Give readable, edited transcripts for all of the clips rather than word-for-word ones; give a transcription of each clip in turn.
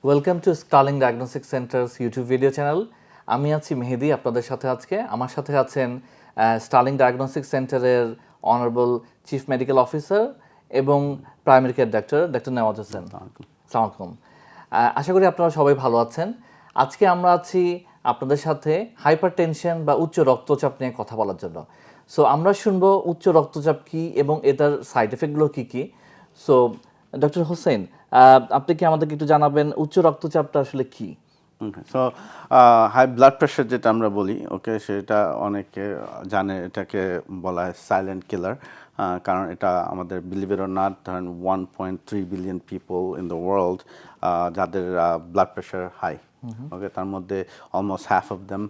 Welcome to Sterling diagnostic centres YouTube video channel. আমি আছি মেহেদি আপনাদের সাথে। আজকে আমার সাথে আছেন স্টার্লিং ডায়াগনস্টিক সেন্টারের অনারেবল চিফ মেডিকেল অফিসার এবং primary care doctor Newaz Hossain. আসসালামু আলাইকুম। আশা করি আপনারা সবাই ভালো আছেন। আজকে আমরা আছি আপনাদের সাথে হাইপার টেনশন বা উচ্চ রক্তচাপ নিয়ে কথা বলার জন্য। সো আমরা শুনবো উচ্চ রক্তচাপ কী এবং এটার সাইড এফেক্টগুলো কী কী। সো ডক্টর হোসেন, আপনি কি আমাদেরকে একটু জানাবেন উচ্চ রক্তচাপটা আসলে কি? সো হাই ব্লাড প্রেশার যেটা আমরা বলি, ওকে, সেটা অনেকে জানে, এটাকে বলা হয় সাইলেন্ট কিলার। কারণ এটা আমাদের বিলিভ ইট অর নট, ধরেন 1.3 billion people in the world যাদের ব্লাড প্রেশার হাই, ওকে, তার মধ্যে অলমোস্ট হাফ অফ দেম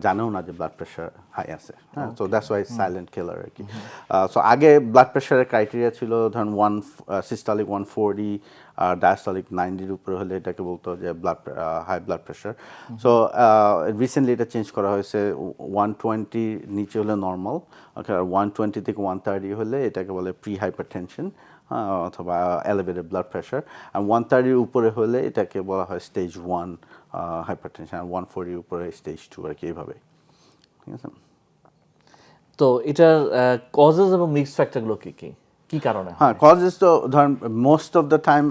জানেও না যে ব্লাড প্রেশার হাই আছে। হ্যাঁ, so that's why silent killer আর কি। সো আগে ব্লাড প্রেশারের ক্রাইটেরিয়া ছিল ধরেন সিস্টোলিক 140 আর ডায়াস্টোলিক 90-র উপরে হলে এটাকে বলতো যে high blood pressure. So recently এটা চেঞ্জ করা হয়েছে, 120 নিচে হলে নর্মাল, ওকে, আর 120 থেকে 130 হলে এটাকে বলে প্রি হাইপারটেনশন অথবা এলিভেটেড ব্লাড প্রেশার। আর 130-র উপরে হলে এটাকে বলা হয় স্টেজ 1 হাইপারটেনশন, আর 140-র উপরে স্টেজ 2 আর কি, এইভাবে। ঠিক আছে। তো এটার কজেস এবং রিস্ক ফ্যাক্টরগুলো কি কি কি কারণে? হ্যাঁ, কজেস তো ধরেন most of the time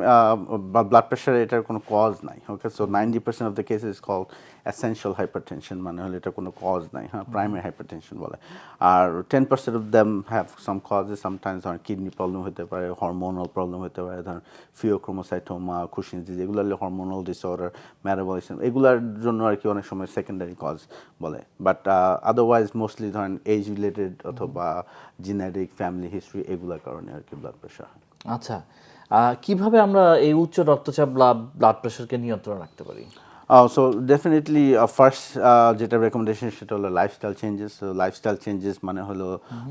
blood প্রেশারে এটার কোনো কজ নাই, okay. So 90% of the case is called essential hypertension, মানে হলে এটা কোনো কজ নাই, হ্যাঁ, প্রাইমারি হাইপারটেনশন বলে। আর 10% of them have some causes, sometimes ধরেন কিডনি প্রবলেম হতে পারে, হরমোনাল প্রবলেম হতে পারে, ধরেন ফিওক্রোমোসাইটোমা, কুশিনস ডিজিজ, এগুলো হলে হরমোনাল ডিসঅর্ডার, মেটাবলিজম, এগুলোর জন্য আর কি অনেক সময় সেকেন্ডারি কজ বলে। বাট আদারওয়াইজ মোস্টলি ধরেন এজ রিলেটেড অথবা জেনেটিক, ফ্যামিলি হিস্ট্রি, এগুলোর কারণে আর কি ব্লাড প্রেশার। আচ্ছা, কিভাবে আমরা এই উচ্চ রক্তচাপ ব্লাড প্রেশারকে নিয়ন্ত্রণ রাখতে পারি? সো ডেফিনেটলি ফার্স্ট যেটা রেকমেন্ডেশন সেটা হলো লাইফস্টাইল চেঞ্জেস। লাইফস্টাইল চেঞ্জেস মানে হলো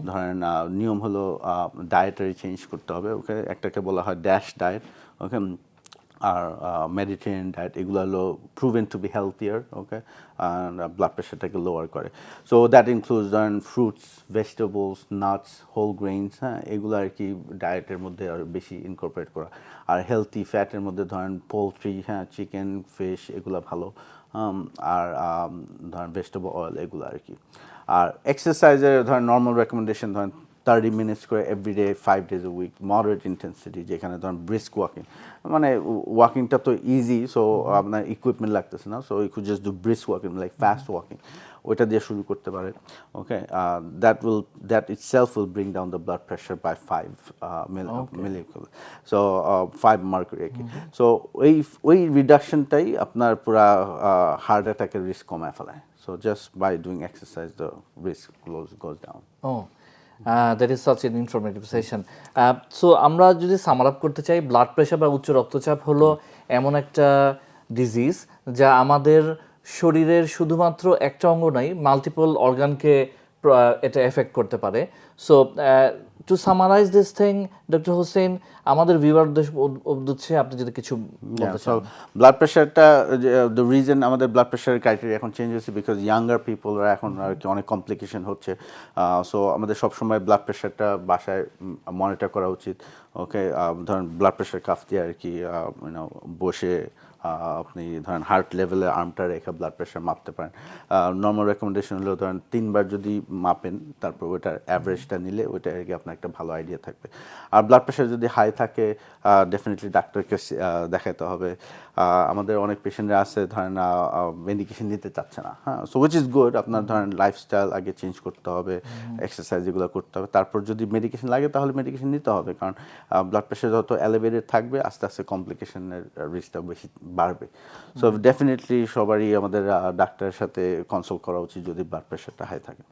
ধরেন নিয়ম হলো ডায়েটারি চেঞ্জ করতে হবে, ওকে। একটাকে বলা হয় ড্যাশ ডায়েট, ওকে, আর মেডিটেরিয়ান ডায়েট, এগুলো হলো proven to be healthier, okay, আর ব্লাড প্রেশারটাকে লোয়ার করে। সো দ্যাট ইনক্লুডস ধরেন fruits, vegetables, nuts, whole grains, হ্যাঁ, এগুলো আর কি ডায়েটের মধ্যে আর বেশি ইনকর্পোরেট করা। আর হেলথি ফ্যাটের মধ্যে ধরেন পোলট্রি, হ্যাঁ, চিকেন, ফিশ, এগুলো ভালো। আর ধরেন ভেজিটেবল অয়েল, এগুলো আর কি। আর এক্সারসাইজের ধরেন নর্মাল রেকমেন্ডেশন ধরেন 30 মিনিটস করে everyday 5 days a week, moderate intensity, যেখানে ধরেন ব্রিস্ক ওয়াকিং, মানে ওয়াকিংটা তো ইজি, সো আপনার ইকুইপমেন্ট লাগতেছে না, so you could just do brisk walking, like fast walking, ওইটা দিয়ে শুরু করতে পারে, okay. That itself will bring down the blood pressure by 5 millimole, so 5 mercury আর কি। সো ওই রিডাকশনটাই আপনার পুরা হার্ট অ্যাটাকের রিস্ক কমায় ফেলায়। So just by doing exercise the risk goes down. That is such an informative session. So আমরা যদি সামার আপ করতে চাই, ব্লাড প্রেশার বা উচ্চ রক্তচাপ হলো এমন একটা ডিজিজ যা আমাদের শরীরের শুধুমাত্র একটা অঙ্গ নয়, মাল্টিপল অর্গানকে এটা এফেক্ট করতে পারে। So to summarize this thing, doctor Hossain, আমাদের ভিউয়ারদের উদ্দেশ্যে আপনি যদি কিছু বলতে চান। ব্লাড প্রেশারটা, দ্য রিজন আমাদের ব্লাড প্রেশারের ক্রাইটেরিয়া এখন চেঞ্জ হয়েছে বিকজ ইয়াঙ্গার পিপলরা এখন আর কি অনেক কমপ্লিকেশন হচ্ছে। সো আমাদের সবসময় ব্লাড প্রেশারটা বাসায় মনিটর করা উচিত, ওকে। ধরেন ব্লাড প্রেশার কাফ দিয়ে আর কি বসে আপনি ধরেন হার্ট লেভেলে আর্মটা রেখে ব্লাড প্রেশার মাপতে পারেন। নর্মাল রেকমেন্ডেশন হলো ধরেন 3 বার যদি মাপেন, তারপর ওইটার অ্যাভারেজটা নিলে ওইটা আর কি আপনার একটা ভালো আইডিয়া থাকবে। আর ব্লাড প্রেশার যদি হাই থাকে ডেফিনেটলি ডাক্তারকে দেখাতে হবে। আমাদের অনেক পেশেন্টরা আছে ধরেন মেডিকেশন নিতে চাচ্ছে না, হ্যাঁ, সো উইচ ইজ গুড। আপনার ধরেন লাইফস্টাইল আগে চেঞ্জ করতে হবে, এক্সারসাইজ এগুলো করতে হবে, তারপর যদি মেডিকেশন লাগে তাহলে মেডিকেশন নিতে হবে। কারণ ব্লাড প্রেশার যত এলিভেটেড থাকবে আস্তে আস্তে কমপ্লিকেশনের রিস্কটা বেশি বাড়বে। সো ডেফিনেটলি সবারই আমাদের ডাক্তারের সাথে কনসাল্ট করা উচিত যদি ব্লাড প্রেশারটা হাই থাকে।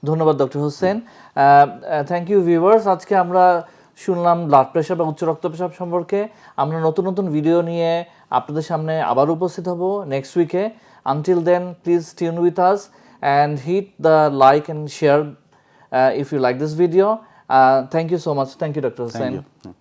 ধন্যবাদ doctor Hossain. Thank you viewers. আজকে আমরা শুনলাম ব্লাড প্রেশার বা উচ্চ রক্তচাপ সম্পর্কে। আমরা নতুন নতুন ভিডিও নিয়ে আপনাদের সামনে আবার উপস্থিত হব নেক্সট উইকে। Until then, please tune with us and hit the like and share if you like this video. Thank you so much. Thank you, Dr. Hussain. Thank you.